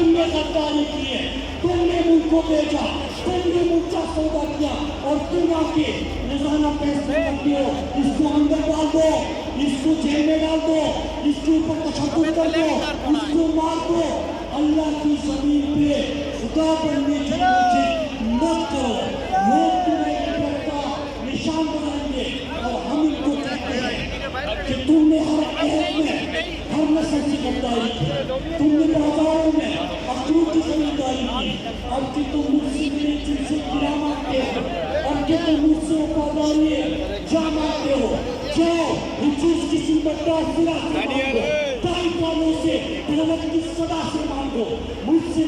تم نے غداری کی ہے، تم نے ملک کو بیچا، تم نے ملک کا سودا کیا، اور تم آ کے روزانہ فیصلے کرتے ہو اس کو اندر ڈال دو، اس کو جیل میں ڈال دو، اس کے اوپر تشدد کر دو، اس کو مار دو۔ اللہ کی زمین پہ خدا بننے کی کوشش مت کرو، لوگ تمہیں عبرت کا نشان بنائیں گے، اور ہم ان کو کہتے ہیں کہ تم نے ہر عہد میں ہر نسل کی غداری کی، تم نے بازاروں میں اخروٹ کی خریداری کی، اب کہ تم مجھ سے میرے دل سے گرا مانگتے ہو، اب کہ تم مجھ سے وفاداری جا مانگتے ہو، جاؤ حجوز کی سمتہ سرا سے مانگو، تائی پانوں سے دولت کی صدا سے مانگو، مجھ سے